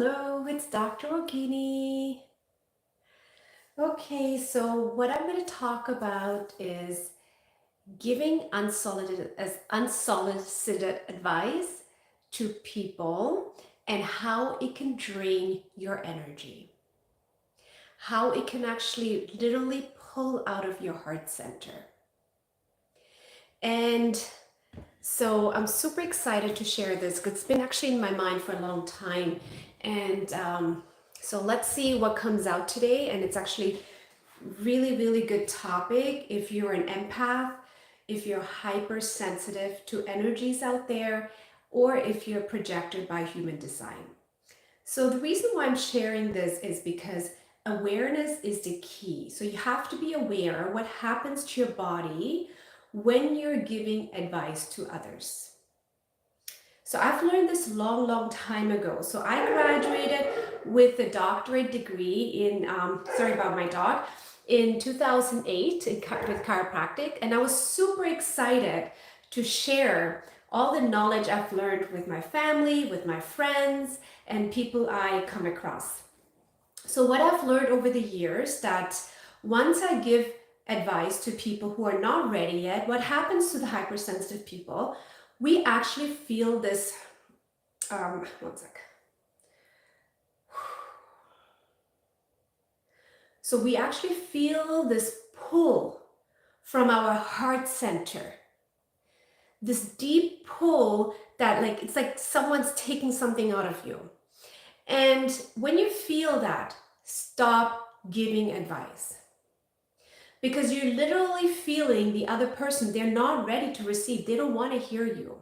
Hello, it's Dr. Rogini. Okay, so what I'm going to talk about is giving unsolicited advice to people and how it can drain your energy, how it can actually literally pull out of your heart center. And so I'm super excited to share this because it's been actually in my mind for a long time. And so let's see what comes out today. And it's actually really, really good topic if you're an empath, if you're hypersensitive to energies out there, or if you're projected by human design. So the reason why I'm sharing this is because awareness is the key. So you have to be aware what happens to your body when you're giving advice to others. So I've learned this long time ago. So I graduated with a doctorate degree in, sorry about my dog, in 2008 with chiropractic. And I was super excited to share all the knowledge I've learned with my family, with my friends, and people I come across. So what I've learned over the years that once I give advice to people who are not ready yet, what happens to the hypersensitive people, we actually feel this, one sec. So we actually feel this pull from our heart center, this deep pull that it's like someone's taking something out of you. And when you feel that, stop giving advice. Because you're literally feeling the other person, they're not ready to receive. They don't want to hear you.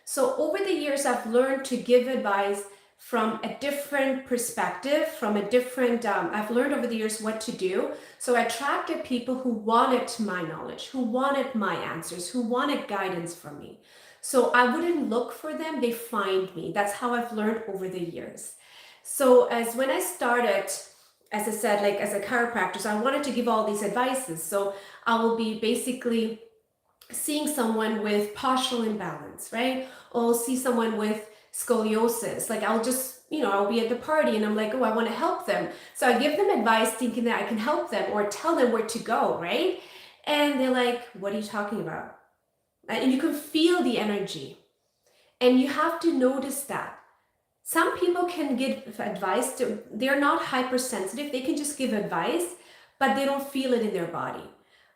So over the years, I've learned to give advice from a different perspective, I've learned over the years what to do. So I attracted people who wanted my knowledge, who wanted my answers, who wanted guidance from me. So I wouldn't look for them, they find me. That's how I've learned over the years. So as when I started, as I said, as a chiropractor, so I wanted to give all these advices. So I will be basically seeing someone with postural imbalance, right? Or see someone with scoliosis. I'll just, I'll be at the party and I'm like, oh, I want to help them. So I give them advice thinking that I can help them or tell them where to go, right? And they're like, what are you talking about? And you can feel the energy. And you have to notice that. Some people can give advice they're not hypersensitive. They can just give advice, but they don't feel it in their body.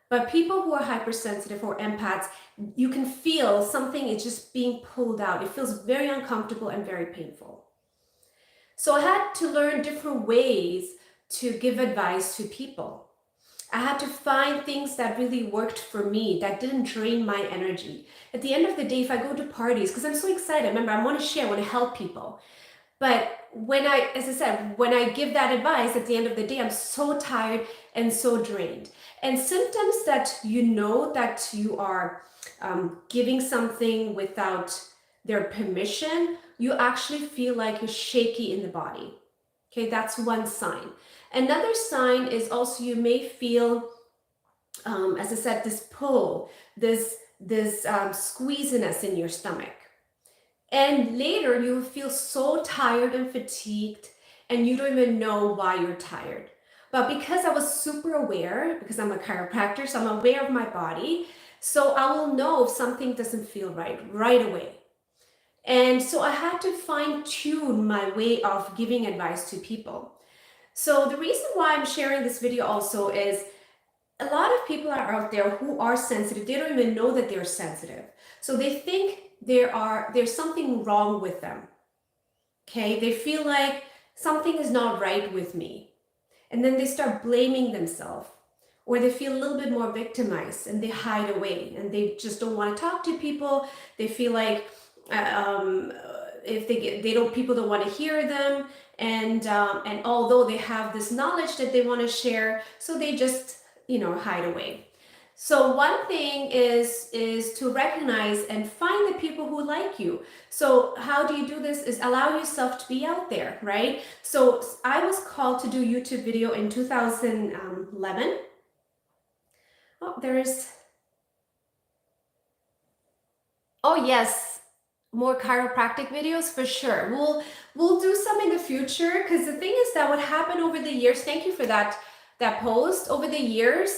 But people who are hypersensitive or empaths, you can feel something is just being pulled out. It feels very uncomfortable and very painful. So I had to learn different ways to give advice to people. I had to find things that really worked for me, that didn't drain my energy. At the end of the day, if I go to parties, because I'm so excited, remember, I want to share, I want to help people. But as I said, when I give that advice, at the end of the day, I'm so tired and so drained. And symptoms that you know that you are giving something without their permission, you actually feel like you're shaky in the body. Okay, that's one sign. Another sign is also you may feel, as I said, this pull, this squeeziness in your stomach. And later you feel so tired and fatigued and you don't even know why you're tired. But because I was super aware, because I'm a chiropractor, so I'm aware of my body, so I will know if something doesn't feel right away. And so I had to fine tune my way of giving advice to people. So the reason why I'm sharing this video also is a lot of people are out there who are sensitive. They don't even know that they're sensitive. So they think there's something wrong with them. Okay, they feel like something is not right with me. And then they start blaming themselves, or they feel a little bit more victimized and they hide away and they just don't want to talk to people. They feel like if people don't want to hear them, and although they have this knowledge that they want to share, so they just hide away. So one thing is to recognize and find the people who like you. So how do you do this is allow yourself to be out there, right? So I was called to do a YouTube video in 2011. Oh yes, more chiropractic videos for sure. We'll do some in future, because the thing is that what happened over the years, thank you for that post, over the years,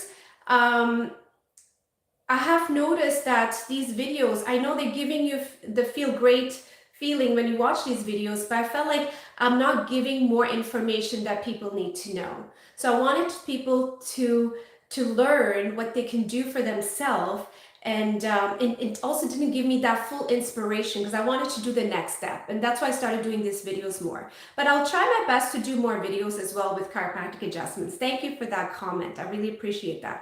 I have noticed that these videos, I know they're giving you the feel great feeling when you watch these videos, but I felt like I'm not giving more information that people need to know. So I wanted people to learn what they can do for themselves, and it also didn't give me that full inspiration, because I wanted to do the next step, and that's why I started doing these videos more. But I'll try my best to do more videos as well with chiropractic adjustments. Thank you for that comment. I really appreciate that.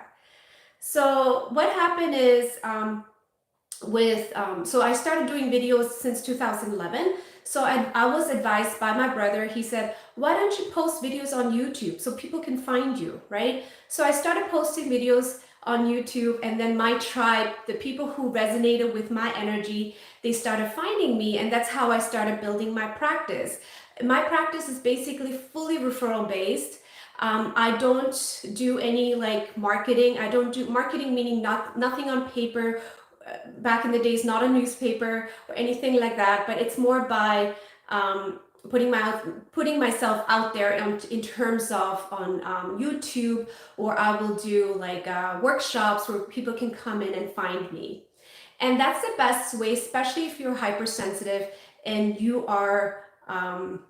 So what happened is, so I started doing videos since 2011. So I was advised by my brother. He said, why don't you post videos on YouTube so people can find you, right? So I started posting videos on YouTube, and then my tribe, the people who resonated with my energy, they started finding me, and that's how I started building my practice. My practice is basically fully referral based. I don't do any like marketing. I don't do marketing, meaning nothing on paper. Back in the days, not a newspaper or anything like that, but it's more by putting myself out there in terms of on YouTube, or I will do like workshops where people can come in and find me. And that's the best way, especially if you're hypersensitive and you are an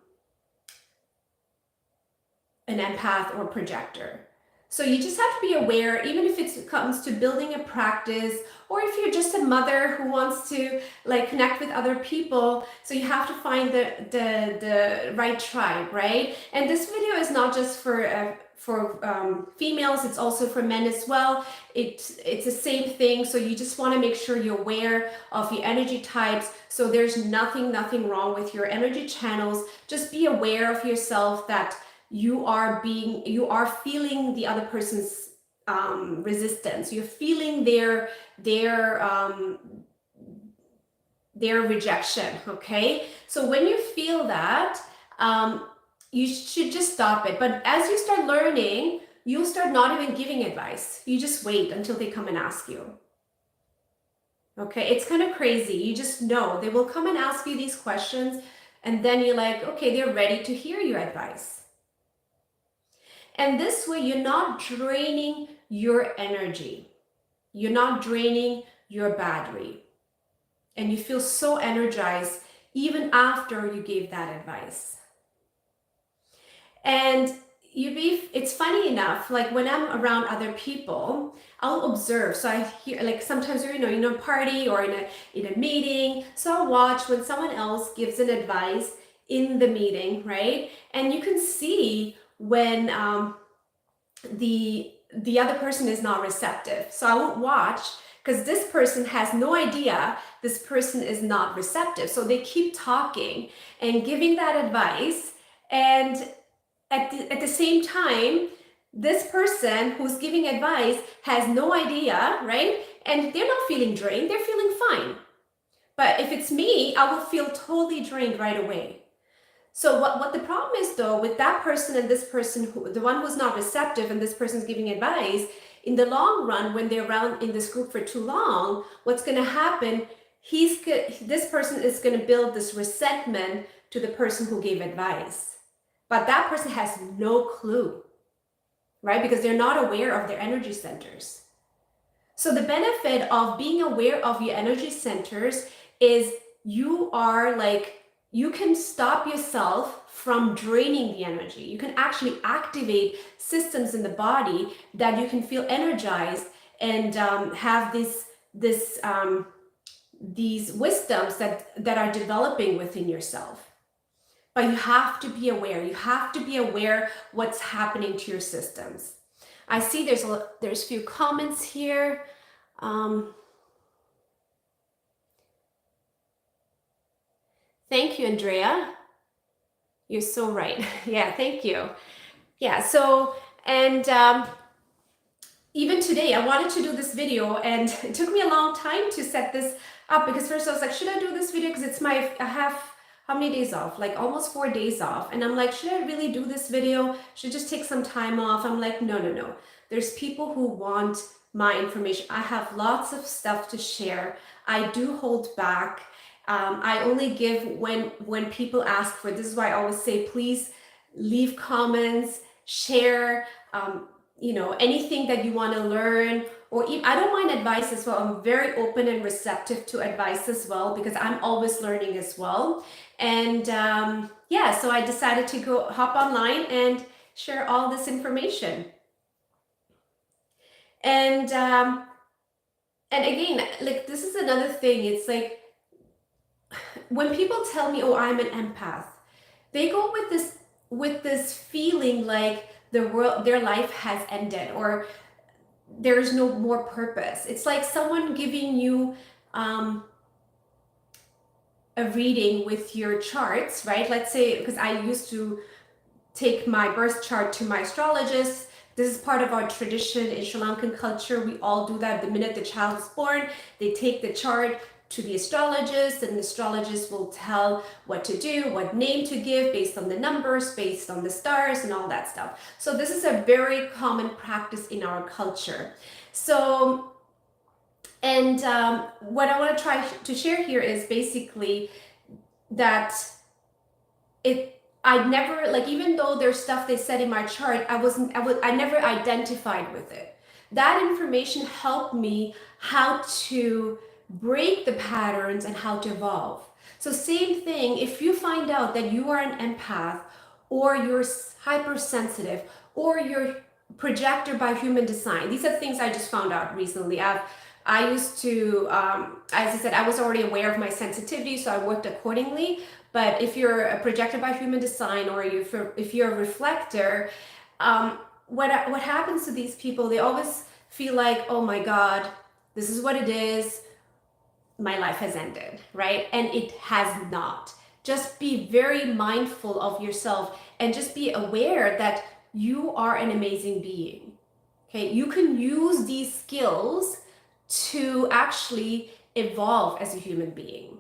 empath or projector. So you just have to be aware, even if it comes to building a practice, or if you're just a mother who wants to like connect with other people. So you have to find the right tribe, right? And this video is not just for females, it's also for men as well. It's the same thing. So you just want to make sure you're aware of your energy types. So there's nothing wrong with your energy channels. Just be aware of yourself, that you are feeling the other person's resistance. You're feeling their rejection. Okay, so when you feel that, you should just stop it. But as you start learning, you'll start not even giving advice. You just wait until they come and ask you. Okay, it's kind of crazy. You just know they will come and ask you these questions, and then you're like, okay, they're ready to hear your advice. And this way, you're not draining your energy. You're not draining your battery. And you feel so energized even after you gave that advice. And it's funny enough, like when I'm around other people, I'll observe. So I hear, like sometimes you're in a party or in a meeting. So I'll watch when someone else gives an advice in the meeting, right? And you can see when the other person is not receptive. So I won't watch, because this person has no idea this person is not receptive. So they keep talking and giving that advice, and at the same time, this person who's giving advice has no idea, right? And they're not feeling drained, they're feeling fine. But if it's me, I will feel totally drained right away. So what the problem is though, with that person and this person, the one who's not receptive and this person's giving advice, in the long run, when they're around in this group for too long, what's going to happen, this person is going to build this resentment to the person who gave advice. But that person has no clue, right? Because they're not aware of their energy centers. So the benefit of being aware of your energy centers is you can stop yourself from draining the energy. You can actually activate systems in the body that you can feel energized and have these wisdoms that are developing within yourself. But you have to be aware. You have to be aware what's happening to your systems. I see there's a few comments here. Thank you, Andrea. You're so right. Yeah, thank you. Yeah, so, and even today, I wanted to do this video, and it took me a long time to set this up, because first I was like, should I do this video? Because I have how many days off? Like almost 4 days off. And I'm like, should I really do this video? Should I just take some time off? I'm like, no. There's people who want my information. I have lots of stuff to share. I do hold back. I only give when people ask for it. This is why I always say, please leave comments, share, anything that you want to learn, or even, I don't mind advice as well. I'm very open and receptive to advice as well, because I'm always learning as well. And yeah, so I decided to go hop online and share all this information. And again, like, this is another thing. It's like, when people tell me, oh, I'm an empath, they go with this feeling like their life has ended, or there's no more purpose. It's like someone giving you a reading with your charts, right? Let's say, because I used to take my birth chart to my astrologist. This is part of our tradition in Sri Lankan culture. We all do that. The minute the child is born, they take the chart to the astrologist, and the astrologist will tell what to do, what name to give based on the numbers, based on the stars, and all that stuff. So this is a very common practice in our culture. So, and what I want to try to share here is basically that I never, like, even though there's stuff they said in my chart, I never identified with it. That information helped me how to break the patterns and how to evolve. So same thing, if you find out that you are an empath, or you're hypersensitive, or you're projector by human design. These are things I just found out recently. I used to, as I said, I was already aware of my sensitivity, so I worked accordingly. But if you're a projector by human design, or if you're a reflector, what happens to these people? They always feel like, oh my God, this is what it is. My life has ended, right? And it has not. Just be very mindful of yourself, and just be aware that you are an amazing being. Okay, you can use these skills to actually evolve as a human being,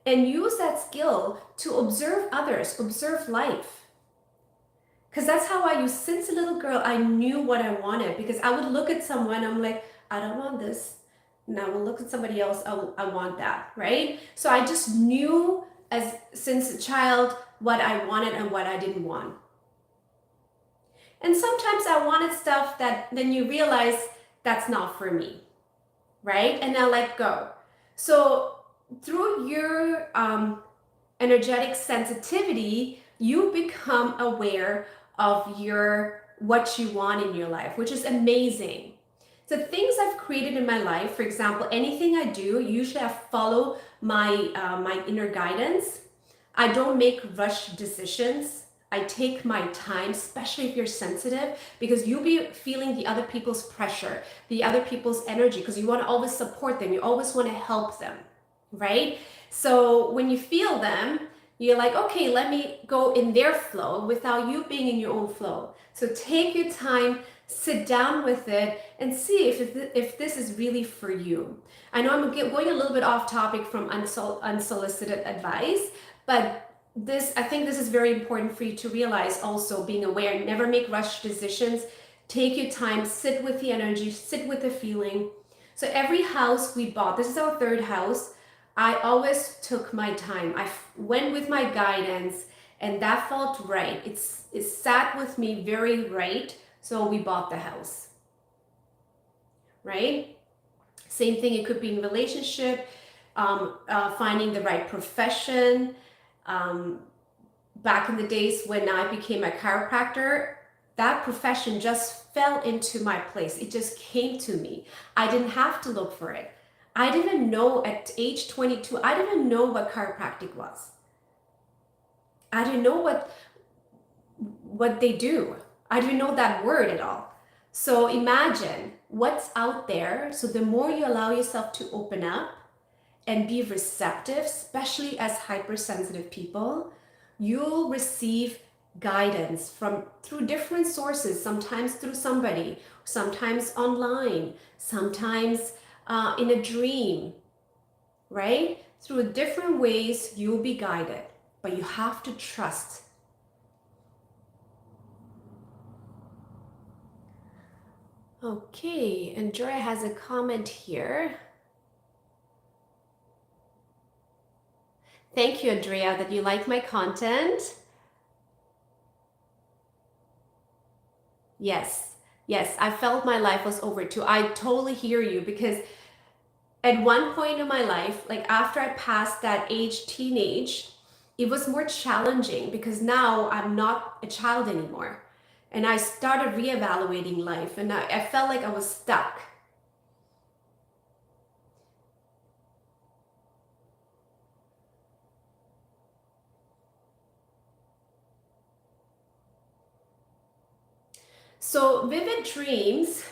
and use that skill to observe others, observe life. Because that's how I used, since a little girl, I knew what I wanted, because I would look at someone, I'm like, I don't want this. And I will look at somebody else, I want that, right? So I just knew since a child what I wanted and what I didn't want. And sometimes I wanted stuff that then you realize that's not for me, right? And I let go. So through your energetic sensitivity, you become aware of what you want in your life, which is amazing. The things I've created in my life, for example, anything I do, usually I follow my inner guidance. I don't make rush decisions. I take my time, especially if you're sensitive, because you'll be feeling the other people's pressure, the other people's energy, because you want to always support them. You always want to help them, right? So when you feel them, you're like, okay, let me go in their flow without you being in your own flow. So take your time, sit down with it, and see if this is really for you. I know I'm going a little bit off topic from unsolicited advice, but I think this is very important for you to realize also, being aware. Never make rush decisions. Take your time, sit with the energy, sit with the feeling. So every house we bought, this is our third house, I always took my time. I went with my guidance, and that felt right. It sat with me very right. So we bought the house, right? Same thing, it could be in relationship, finding the right profession. Back in the days when I became a chiropractor, that profession just fell into my place. It just came to me. I didn't have to look for it. I didn't even know at age 22, I didn't even know what chiropractic was. I didn't know what they do. I didn't know that word at all. So imagine what's out there. So the more you allow yourself to open up and be receptive, especially as hypersensitive people, you'll receive guidance through different sources, sometimes through somebody, sometimes online, sometimes in a dream, right? Through different ways, you'll be guided, but you have to trust. Okay, and Joy has a comment here. Thank you, Andrea, that you like my content. Yes, yes, I felt my life was over too. I totally hear you because at one point in my life, like after I passed that age, teenage, it was more challenging because now I'm not a child anymore. And I started reevaluating life and I felt like I was stuck. So vivid dreams,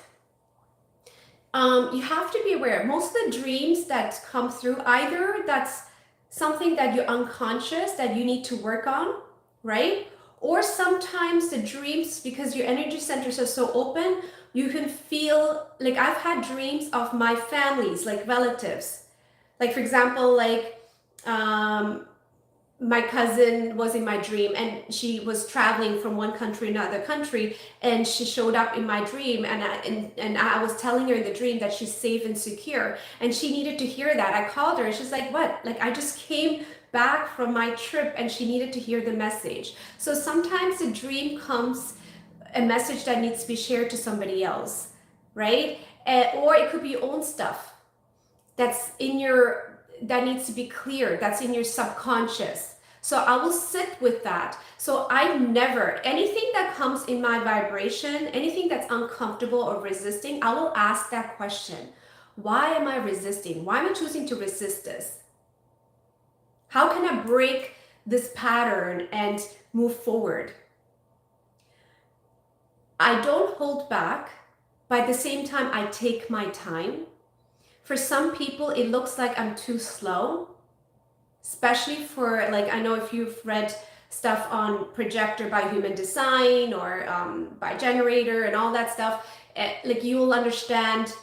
you have to be aware. Most of the dreams that come through, either that's something that you're unconscious that you need to work on, right? Or sometimes the dreams, because your energy centers are so open, you can feel like I've had dreams of my families, like relatives. Like, for example, like um, my cousin was in my dream and she was traveling from one country to another country, and she showed up in my dream, and I was telling her in the dream that she's safe and secure, and she needed to hear that. I called her and she's like, what? Like, I just came back from my trip, and she needed to hear the message. So sometimes the dream comes a message that needs to be shared to somebody else, right? Or it could be your own stuff that's in your, that needs to be clear, that's in your subconscious. So I will sit with that. So I never, anything that comes in my vibration, anything that's uncomfortable or resisting, I will ask that question. Why am I resisting? Why am I choosing to resist this? How can I break this pattern and move forward? I don't hold back, but at the same time, I take my time. For some people, it looks like I'm too slow, especially for, like, I know if you've read stuff on projector by human design or by generator and all that stuff, like you will understand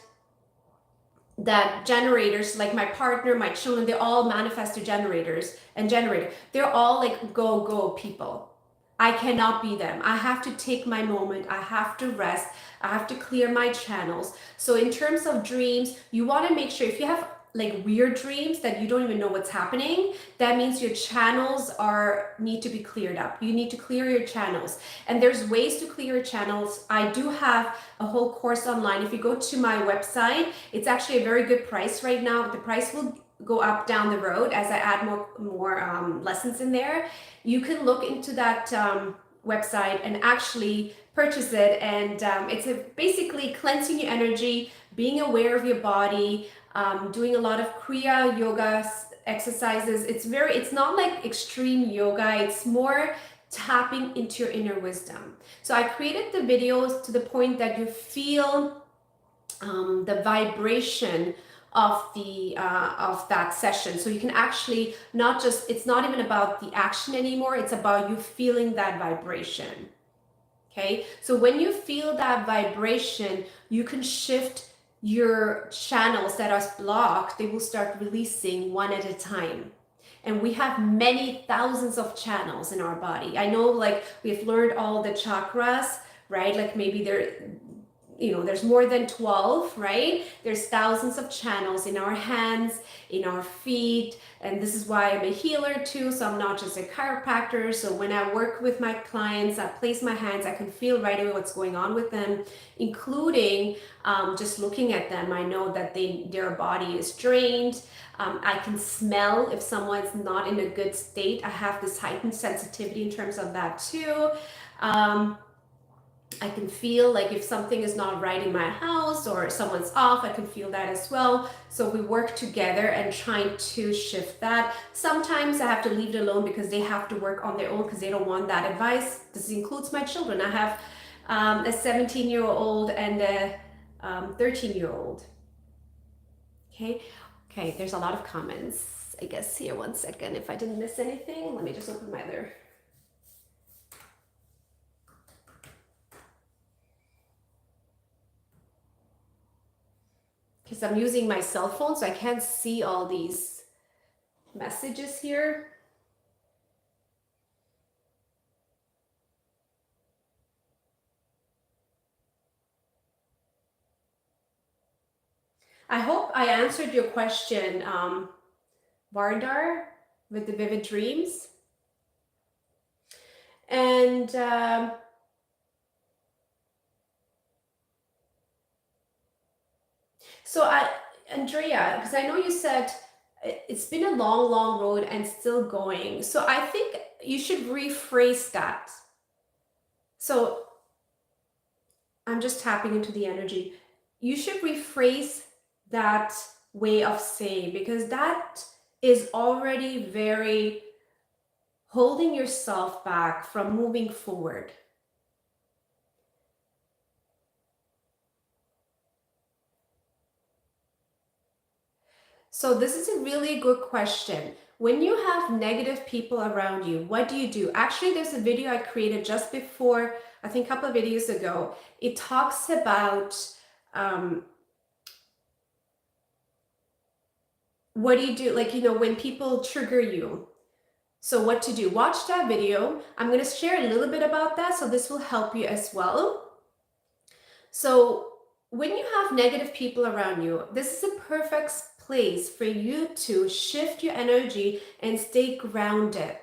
that generators, like my partner, my children, they're all manifestor generators and generator. They're all like go people. I cannot be them. I have to take my moment. I have to rest. I have to clear my channels. So in terms of dreams, you want to make sure if you have like weird dreams that you don't even know what's happening, that means your channels are need to be cleared up. You need to clear your channels. And there's ways to clear your channels. I do have a whole course online. If you go to my website, it's actually a very good price right now. The price will go up down the road as I add more lessons in there. You can look into that website and actually purchase it, and it's basically cleansing your energy, being aware of your body, doing a lot of kriya yoga exercises. It's not like extreme yoga, it's more tapping into your inner wisdom. So I created the videos to the point that you feel the vibration of that session, so you can actually not just, it's not even about the action anymore, it's about you feeling that vibration. Okay, so when you feel that vibration, you can shift your channels that are blocked. They will start releasing one at a time. And we have many thousands of channels in our body. I know, like, we've learned all the chakras, right? Like maybe there's more than 12, right? There's thousands of channels in our hands, in our feet, and this is why I'm a healer too. So I'm not just a chiropractor. So when I work with my clients, I place my hands, I can feel right away what's going on with them, including just looking at them. I know that their body is drained. I can smell if someone's not in a good state. I have this heightened sensitivity in terms of that too. I can feel like if something is not right in my house or someone's off, I can feel that as well. So we work together and trying to shift that. Sometimes I have to leave it alone because they have to work on their own because they don't want that advice. This includes my children. I have a 17-year-old and a 13-year-old. Okay, there's a lot of comments, I guess. Here, one second. If I didn't miss anything, let me just open my other. Because I'm using my cell phone, so I can't see all these messages here. I hope I answered your question, Vardar. with the vivid dreams. And Andrea, because I know you said it's been a long, long road and still going. So I think you should rephrase that. So I'm just tapping into the energy. You should rephrase that way of saying, because that is already very holding yourself back from moving forward. So this is a really good question. When you have negative people around you, what do you do? Actually, there's a video I created just before, I think a couple of videos ago. It talks about what do you do? Like, when people trigger you. So what to do? Watch that video. I'm going to share a little bit about that, so this will help you as well. So when you have negative people around you, this is a perfect place for you to shift your energy and stay grounded.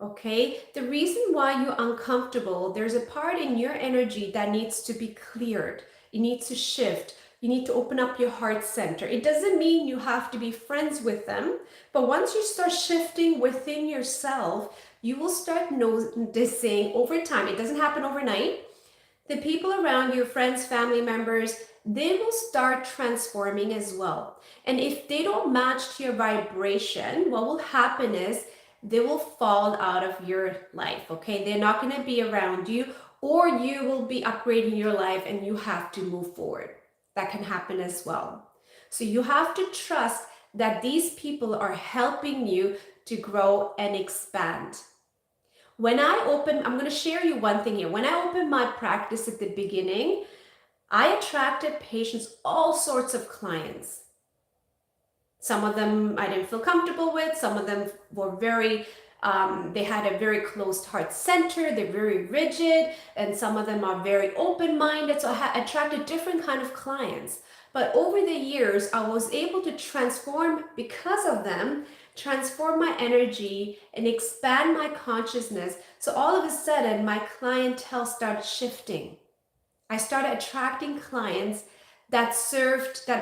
Okay, the reason why you're uncomfortable, there's a part in your energy that needs to be cleared. You need to shift. You need to open up your heart center. It doesn't mean you have to be friends with them, but once you start shifting within yourself, you will start noticing over time. It doesn't happen overnight. The people around you, friends, family members, they will start transforming as well. And if they don't match your vibration, what will happen is they will fall out of your life, okay? They're not going to be around you, or you will be upgrading your life and you have to move forward. That can happen as well. So you have to trust that these people are helping you to grow and expand. When I open, I'm going to share you one thing here. When I opened my practice at the beginning, I attracted patients, all sorts of clients. Some of them I didn't feel comfortable with. Some of them were they had a very closed heart center. They're very rigid. And some of them are very open-minded. So I attracted different kind of clients. But over the years, I was able to transform, because of them, transform my energy and expand my consciousness. So all of a sudden, my clientele started shifting. I started attracting clients that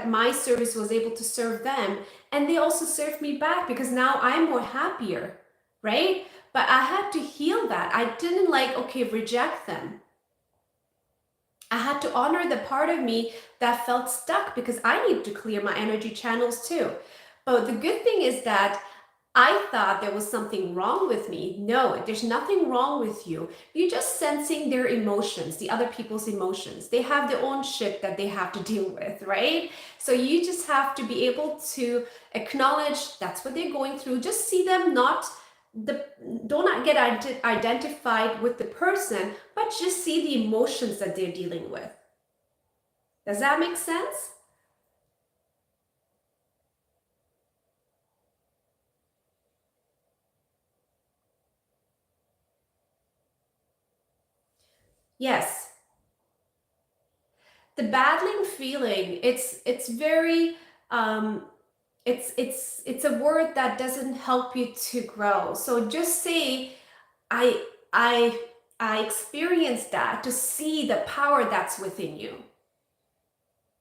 my service was able to serve them, and they also served me back, because now I'm more happier, right? But I had to heal that. I didn't reject them. I had to honor the part of me that felt stuck, because I need to clear my energy channels too. But the good thing is that I thought there was something wrong with me. No, there's nothing wrong with you. You're just sensing their emotions, the other people's emotions. They have their own shit that they have to deal with, right? So you just have to be able to acknowledge that's what they're going through. Just see them, do not get identified with the person, but just see the emotions that they're dealing with. Does that make sense? Yes. The battling feeling, it's very it's a word that doesn't help you to grow. So just say I I I experienced that, to see the power that's within you.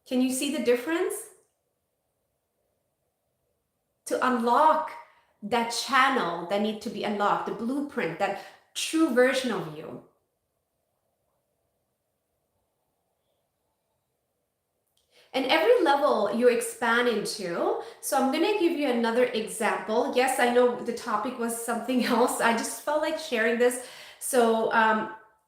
Can you see the difference? To unlock that channel that need to be unlocked, the blueprint, that true version of you. And every level you expand into. So I'm going to give you another example. Yes, I know the topic was something else. I just felt like sharing this. So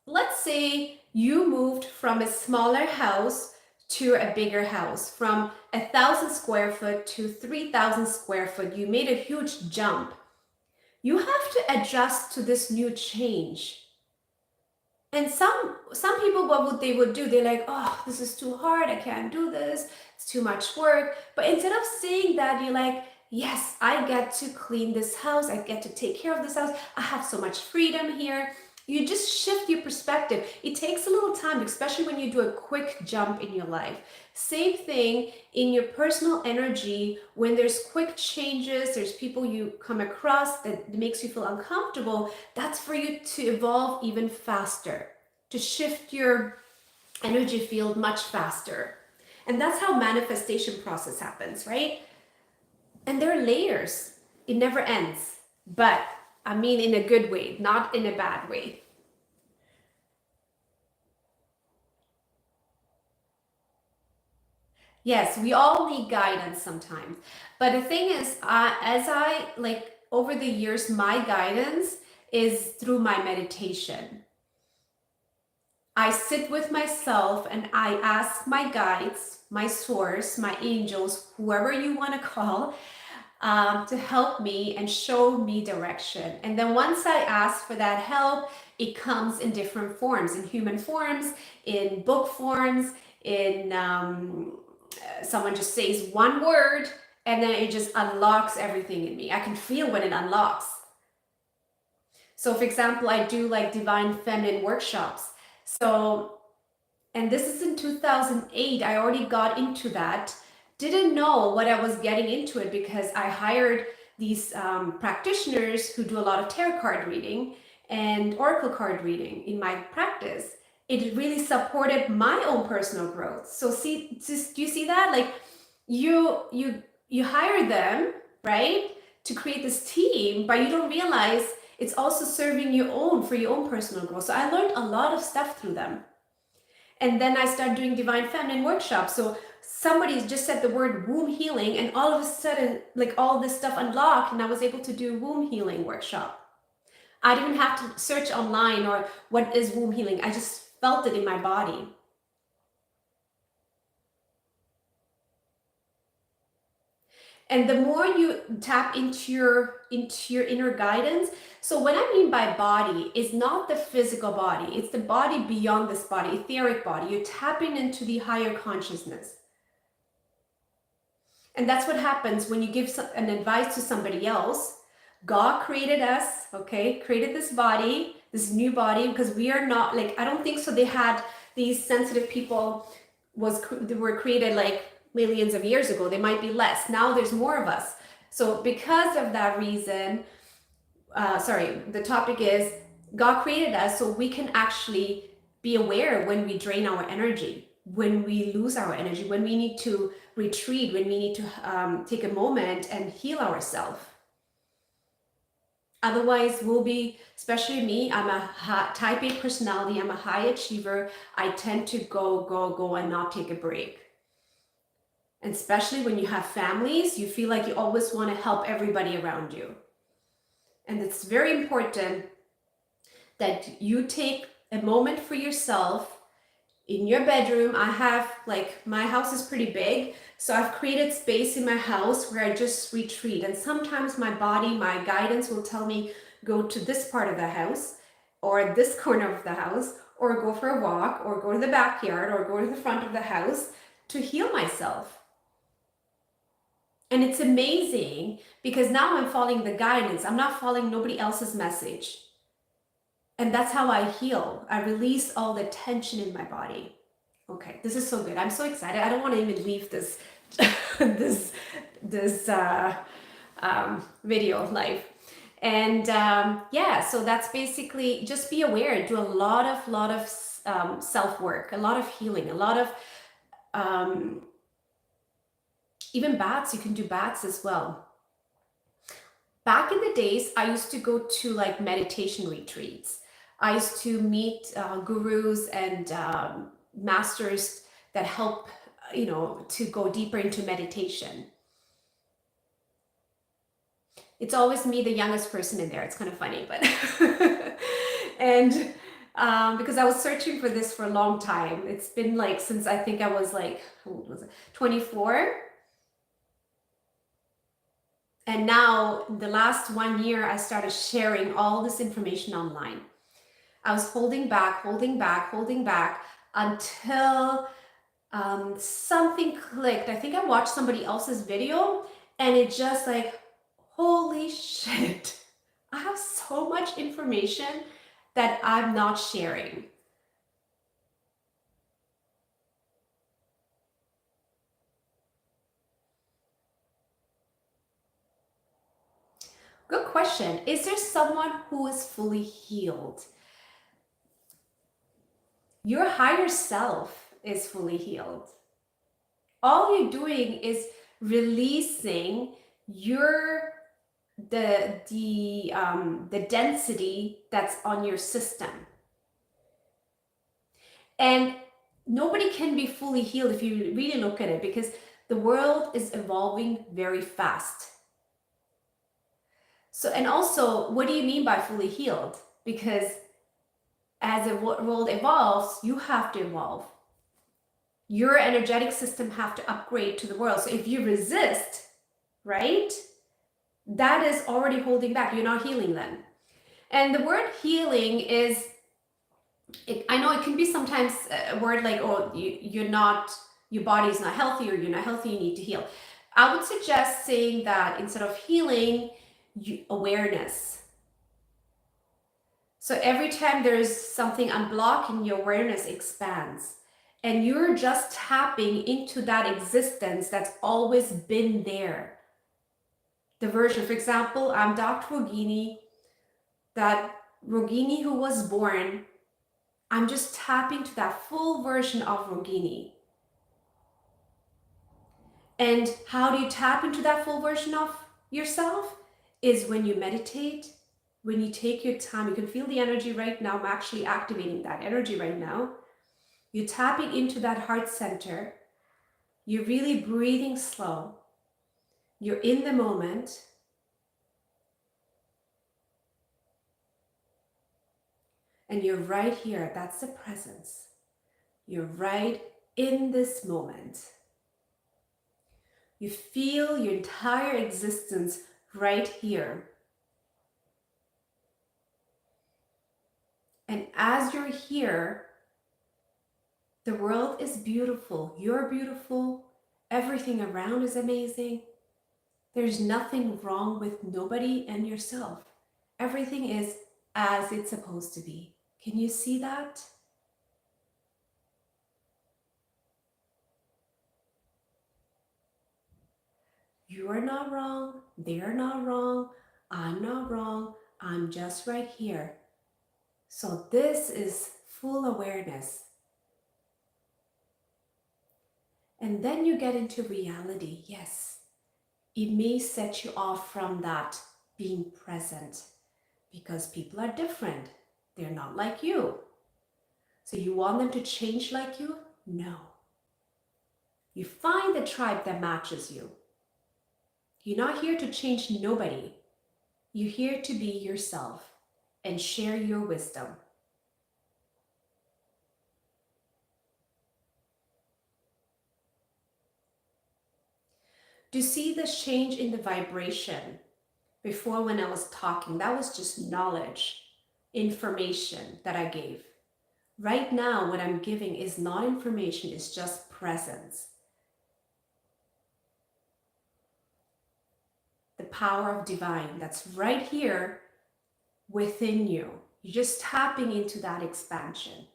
let's say you moved from a smaller house to a bigger house, from 1,000 square foot to 3,000 square foot. You made a huge jump. You have to adjust to this new change. And some people, what they would do, they're like, oh, this is too hard, I can't do this, it's too much work. But instead of saying that, you're like, yes, I get to clean this house, I get to take care of this house, I have so much freedom here, You just shift your perspective. It takes a little time, especially when you do a quick jump in your life. Same thing in your personal energy. When there's quick changes, there's people you come across that makes you feel uncomfortable, that's for you to evolve even faster, to shift your energy field much faster. And that's how manifestation process happens, right? And there are layers. It never ends. But I mean in a good way, not in a bad way. Yes, we all need guidance sometimes. But the thing is, as I like over the years, my guidance is through my meditation. I sit with myself and I ask my guides, my source, my angels, whoever you want to call, to help me and show me direction. And then once I ask for that help, it comes in different forms, in human forms, in book forms, in someone just says one word and then it just unlocks everything in me. I can feel when it unlocks. So for example, I do like divine feminine workshops. So, and this is in 2008, I already got into that. Didn't know what I was getting into it because I hired these practitioners who do a lot of tarot card reading and oracle card reading in my practice. It really supported my own personal growth. So see, just, do you see that? Like you hire them, right, to create this team, but you don't realize it's also serving your own for your own personal growth. So I learned a lot of stuff through them. And then I started doing divine feminine workshops. So somebody just said the word womb healing and all of a sudden like all this stuff unlocked and I was able to do womb healing workshop. I didn't have to search online or what is womb healing. I just felt it in my body. And the more you tap into your inner guidance, so what I mean by body is not the physical body, it's the body beyond this body, etheric body. You're tapping into the higher consciousness. And that's what happens when you give an advice to somebody else. God created us, okay, created this body, this new body, because we are not like, I don't think so. They had these sensitive people they were created like millions of years ago. They might be less. Now there's more of us. So because of that reason, the topic is God created us so we can actually be aware when we drain our energy, when we lose our energy, when we need to retreat, when we need to take a moment and heal ourselves. Otherwise, we'll be, especially me, I'm a type A personality, I'm a high achiever. I tend to go and not take a break. And especially when you have families, you feel like you always want to help everybody around you. And it's very important that you take a moment for yourself in your bedroom. I have like, my house is pretty big, so I've created space in my house where I just retreat. And sometimes my body, my guidance will tell me, go to this part of the house or this corner of the house, or go for a walk, or go to the backyard, or go to the front of the house to heal myself. And it's amazing because now I'm following the guidance. I'm not following nobody else's message. And that's how I heal. I release all the tension in my body. Okay, this is so good. I'm so excited. I don't want to even leave this video live. And yeah, so that's basically just be aware. Do a lot of self-work, a lot of healing, a lot of even baths. You can do baths as well. Back in the days, I used to go to like meditation retreats. I used to meet gurus and masters that help, to go deeper into meditation. It's always me, the youngest person in there. It's kind of funny, but and because I was searching for this for a long time. It's been like since I think I was like, what was it, 24. And now the last 1 year, I started sharing all this information online. I was holding back until something clicked. I think I watched somebody else's video and it just like, holy shit, I have so much information that I'm not sharing? Good question. Is there someone who is fully healed? Your higher self is fully healed. All you're doing is releasing your the density that's on your system. And nobody can be fully healed if you really look at it, because the world is evolving very fast. So, and also, what do you mean by fully healed? Because as the world evolves, you have to evolve. Your energetic system have to upgrade to the world. So if you resist, right, that is already holding back. You're not healing then. And the word healing is, I know it can be sometimes a word like, oh, you're not, your body is not healthy, or you're not healthy, you need to heal. I would suggest saying that instead of healing, awareness. So every time there's something unblocking, your awareness expands. And you're just tapping into that existence that's always been there. The version, for example, I'm Dr. Rogini, that Rogini who was born, I'm just tapping to that full version of Rogini. And how do you tap into that full version of yourself? Is when you meditate, when you take your time. You can feel the energy right now. I'm actually activating that energy right now. You're tapping into that heart center. You're really breathing slow. You're in the moment. And you're right here. That's the presence. You're right in this moment. You feel your entire existence right here. And as you're here, the world is beautiful. You're beautiful. Everything around is amazing. There's nothing wrong with nobody and yourself. Everything is as it's supposed to be. Can you see that? You are not wrong. They're not wrong. I'm not wrong. I'm just right here. So this is full awareness. And then you get into reality. Yes, it may set you off from that being present, because people are different. They're not like you. So you want them to change like you? No. You find the tribe that matches you. You're not here to change nobody. You're here to be yourself and share your wisdom. Do you see this change in the vibration? Before, when I was talking, that was just knowledge, information that I gave. Right now, what I'm giving is not information, it's just presence. The power of divine that's right here within you. You're just tapping into that expansion.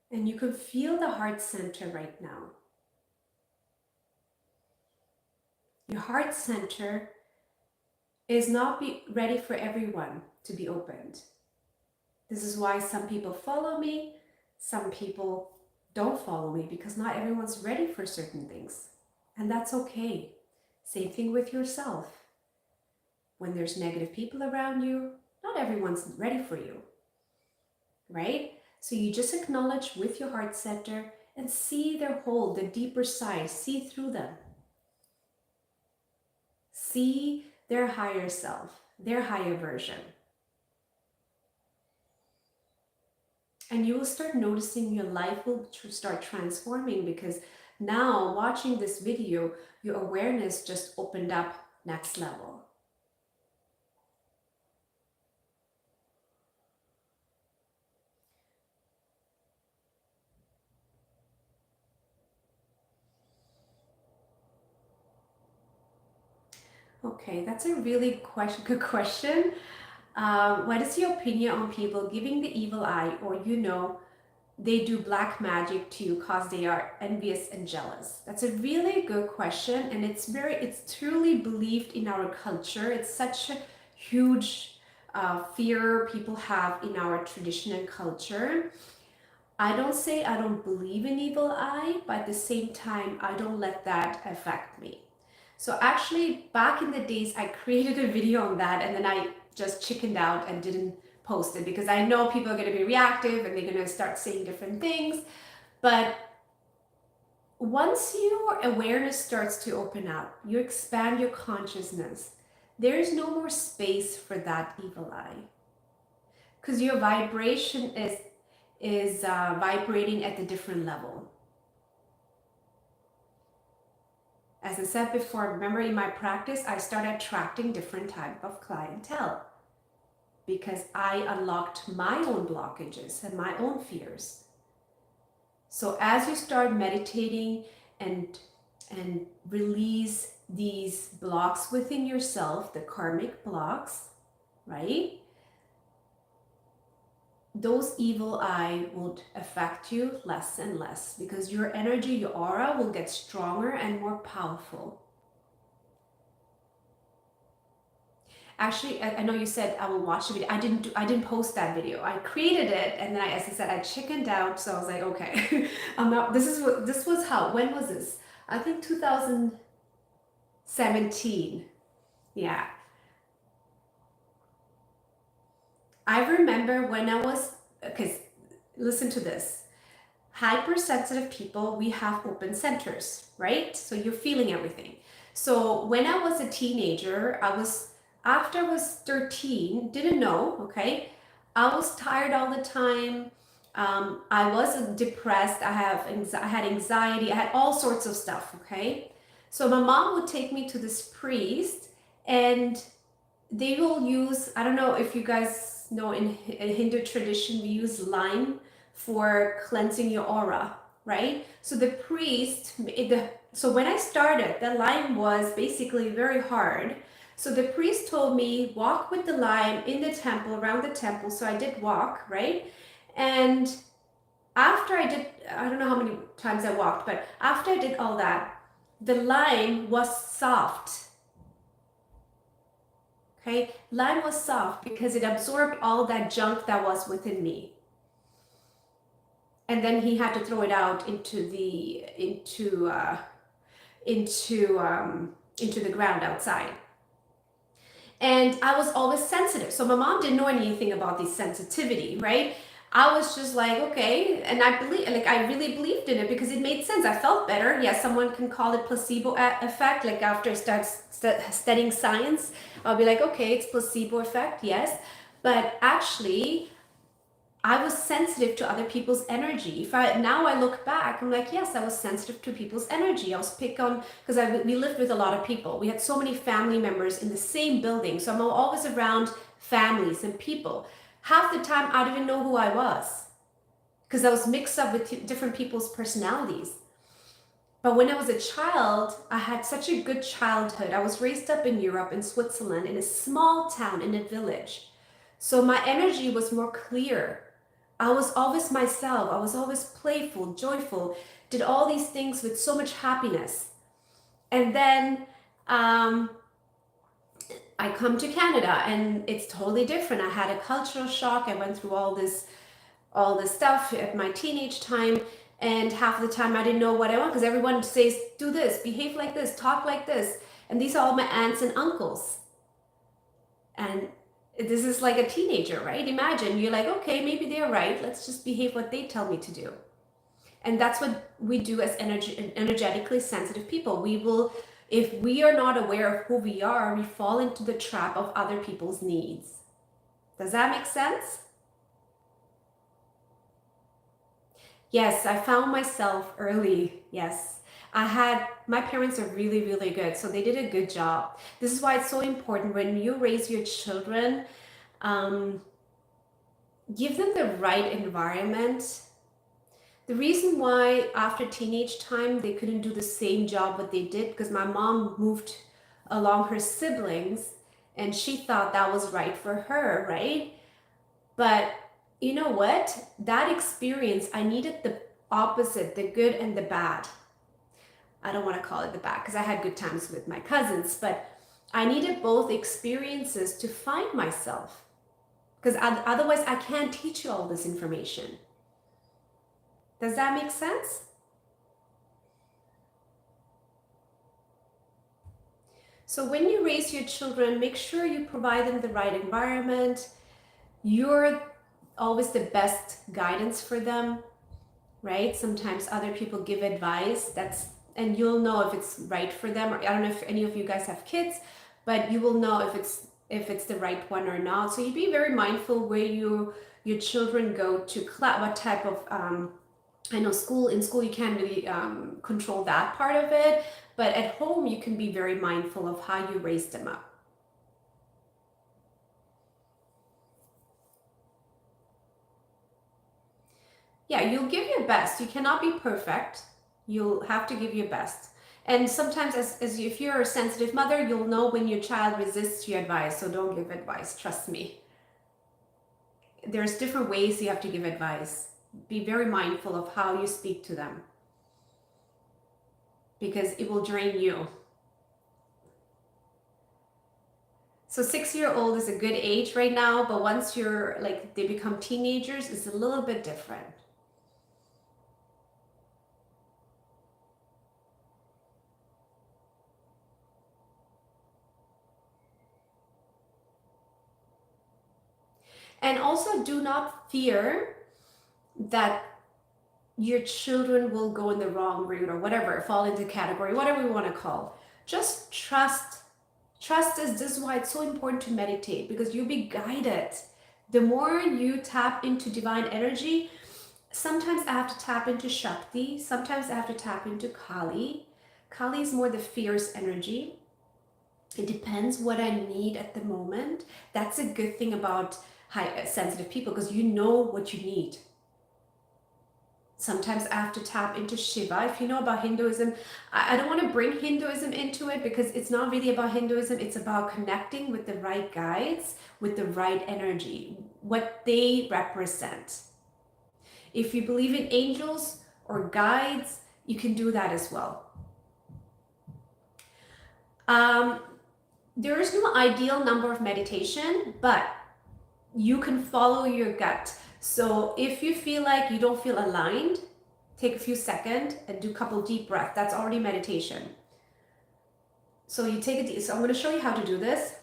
And you can feel the heart center right now. Your heart center is not ready for everyone to be opened. This is why some people follow me, some people don't follow me, because not everyone's ready for certain things. And that's okay. Same thing with yourself. When there's negative people around you, not everyone's ready for you, right? So you just acknowledge with your heart center and see their whole, the deeper side, see through them. See their higher self, their higher version. And you will start noticing your life will start transforming, because Now, watching this video, your awareness just opened up next level. Okay, that's a really good question. What is your opinion on people giving the evil eye, or they do black magic to you because they are envious and jealous? That's a really good question, and it's truly believed in our culture. It's such a huge fear people have in our tradition and culture. I don't say I don't believe in evil eye, but at the same time, I don't let that affect me. So actually, back in the days, I created a video on that, and then I just chickened out and didn't post it because I know people are going to be reactive and they're going to start saying different things. But once your awareness starts to open up, you expand your consciousness, there is no more space for that evil eye, because your vibration is vibrating at a different level. As I said before, remember in my practice, I started attracting different type of clientele because I unlocked my own blockages and my own fears. So as you start meditating and release these blocks within yourself, the karmic blocks, right? Those evil eye would affect you less and less because your energy, your aura will get stronger and more powerful. Actually, I know you said I will watch the video. I didn't post that video. I created it, and then as I said, I chickened out. So I was like, okay, I'm not. This was how. When was this? I think 2017. Yeah. I remember when I was, because listen to this. Hypersensitive people, we have open centers, right? So you're feeling everything. So when I was a teenager, after I was 13, didn't know, okay? I was tired all the time. I was depressed. I had anxiety. I had all sorts of stuff, okay? So my mom would take me to this priest, and they will use, I don't know if you guys know, in Hindu tradition, we use lime for cleansing your aura, right? So the priest, so when I started, the lime was basically very hard. So the priest told me, walk with the lime in the temple, around the temple. So I did walk, right? And after I did, I don't know how many times I walked, but after I did all that, the lime was soft. Okay, lime was soft because it absorbed all that junk that was within me. And then he had to throw it out into the ground outside. And I was always sensitive. So my mom didn't know anything about this sensitivity, right? I was just like, okay, and I really believed in it because it made sense. I felt better. Yes, someone can call it placebo effect. Like after I start studying science, I'll be like, okay, it's placebo effect, yes. But actually, I was sensitive to other people's energy. Now I look back, I'm like, yes, I was sensitive to people's energy. I was picked on because we lived with a lot of people. We had so many family members in the same building. So I'm always around families and people. Half the time, I didn't even know who I was because I was mixed up with different people's personalities. But when I was a child, I had such a good childhood. I was raised up in Europe, in Switzerland, in a small town, in a village. So my energy was more clear. I was always myself. I was always playful, joyful, did all these things with so much happiness. And then I come to Canada and it's totally different. I had a cultural shock. I went through all this stuff at my teenage time, and half the time I didn't know what I want because everyone says, do this, behave like this, talk like this. And these are all my aunts and uncles. And this is like a teenager, right? Imagine you're like, okay, maybe they're right. Let's just behave what they tell me to do. And that's what we do as energetically sensitive people. If we are not aware of who we are, we fall into the trap of other people's needs. Does that make sense? Yes, I found myself early. Yes. My parents are really, really good. So they did a good job. This is why it's so important when you raise your children, um, give them the right environment. The reason why after teenage time they couldn't do the same job what they did, because my mom moved along her siblings and she thought that was right for her, right? But you know what? That experience, I needed the opposite, the good and the bad. I don't want to call it the bad because I had good times with my cousins, but I needed both experiences to find myself, because otherwise I can't teach you all this information. Does that make sense? So when you raise your children, make sure you provide them the right environment. You're always the best guidance for them, right? Sometimes other people give advice and you'll know if it's right for them. Or I don't know if any of you guys have kids, but you will know if it's the right one or not. So you be very mindful where your children go to class, what type of I know in school you can't really control that part of it, but at home you can be very mindful of how you raise them up. Yeah, you'll give your best. You cannot be perfect. You'll have to give your best. And sometimes as if you're a sensitive mother, you'll know when your child resists your advice, so don't give advice, trust me. There's different ways you have to give advice. Be very mindful of how you speak to them, because it will drain you. So 6-year-old is a good age right now, but once they become teenagers, it's a little bit different. And also do not fear that your children will go in the wrong route or whatever, fall into category, whatever we want to call. Just trust. This is why it's so important to meditate, because you'll be guided. The more you tap into divine energy, sometimes I have to tap into Shakti, sometimes I have to tap into Kali. Kali is more the fierce energy. It depends what I need at the moment. That's a good thing about high sensitive people, because you know what you need. Sometimes I have to tap into Shiva. If you know about Hinduism, I don't want to bring Hinduism into it because it's not really about Hinduism. It's about connecting with the right guides, with the right energy, what they represent. If you believe in angels or guides, you can do that as well. There is no ideal number of meditation, but you can follow your gut. So if you feel like you don't feel aligned, take a few seconds and do a couple deep breaths. That's already meditation. So you take a deep, so I'm going to show you how to do this.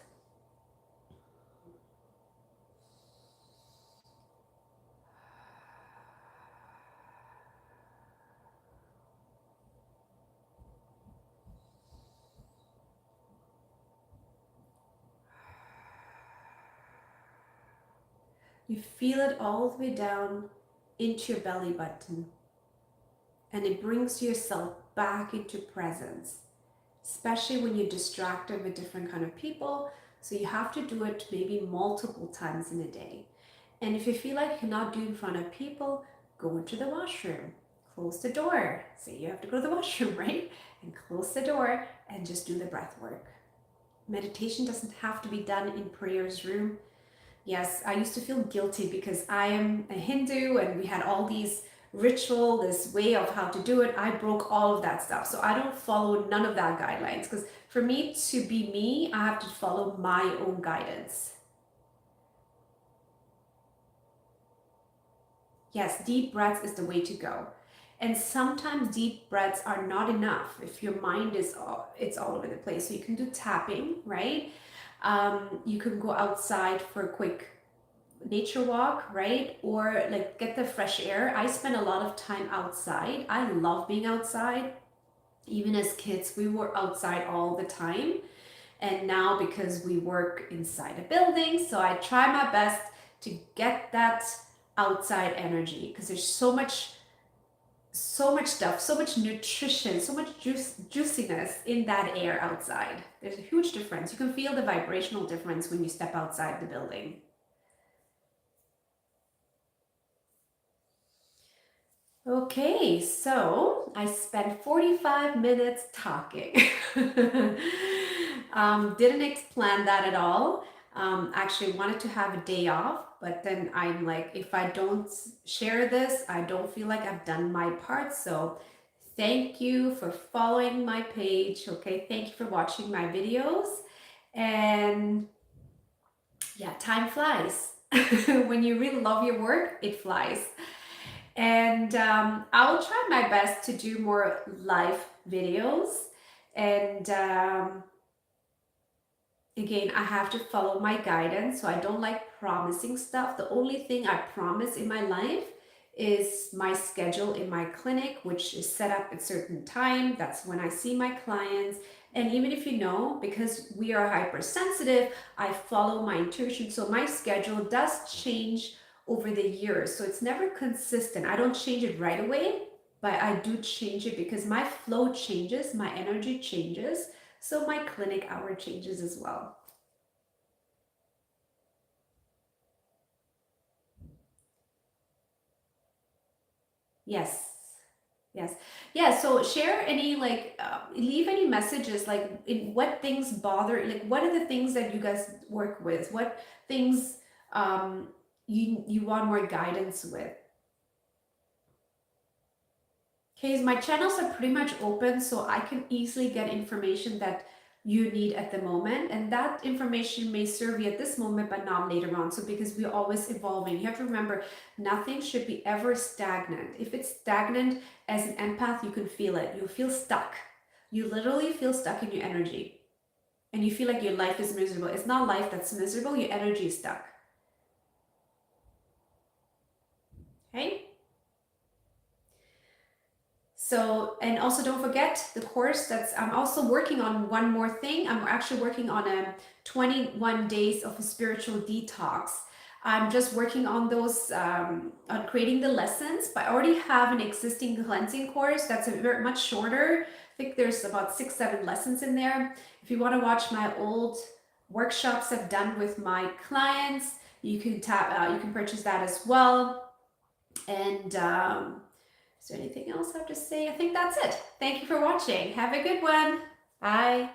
You feel it all the way down into your belly button, and it brings yourself back into presence, especially when you're distracted with different kind of people. So you have to do it maybe multiple times in a day. And if you feel like you cannot do in front of people, go into the washroom, close the door. Say you have to go to the washroom, right? And close the door and just do the breath work. Meditation doesn't have to be done in prayer's room. Yes, I used to feel guilty because I am a Hindu and we had all these ritual, this way of how to do it. I broke all of that stuff. So I don't follow none of that guidelines, because for me to be me, I have to follow my own guidance. Yes, deep breaths is the way to go. And sometimes deep breaths are not enough if your mind is it's all over the place. So you can do tapping, right? You can go outside for a quick nature walk, right? Or like get the fresh air. I spend a lot of time outside. I love being outside. Even as kids, we were outside all the time. And now because we work inside a building, so I try my best to get that outside energy, because there's so much so much stuff, so much nutrition, so much juiciness in that air outside. There's a huge difference. You can feel the vibrational difference when you step outside the building. Okay, so I spent 45 minutes talking. Didn't plan that at all. Actually wanted to have a day off, but then I'm like, if I don't share this, I don't feel like I've done my part. So thank you for following my page. Okay, thank you for watching my videos. And yeah, time flies. When you really love your work, it flies. And I'll try my best to do more live videos. And again, I have to follow my guidance. So I don't like promising stuff. The only thing I promise in my life is my schedule in my clinic, which is set up at certain time. That's when I see my clients. And even if you know, because we are hypersensitive, I follow my intuition. So my schedule does change over the years. So it's never consistent. I don't change it right away, but I do change it because my flow changes, my energy changes. So my clinic hour changes as well. Yes. Yes. Yeah. So share any like leave any messages like in what things bother, like what are the things that you guys work with? What things you want more guidance with? Okay, my channels are pretty much open, so I can easily get information that you need at the moment, and that information may serve you at this moment but not later on. So because we're always evolving, you have to remember nothing should be ever stagnant. If it's stagnant, as an empath, you can feel it. You feel stuck. You literally feel stuck in your energy and you feel like your life is miserable. It's not life that's miserable, your energy is stuck. Okay. So, and also don't forget the course I'm also working on one more thing. I'm actually working on a 21 days of a spiritual detox. I'm just working on those, on creating the lessons, but I already have an existing cleansing course that's a very much shorter. I think there's about 6-7 lessons in there. If you want to watch my old workshops I've done with my clients, you can you can purchase that as well. And is there anything else I have to say? I think that's it. Thank you for watching. Have a good one. Bye.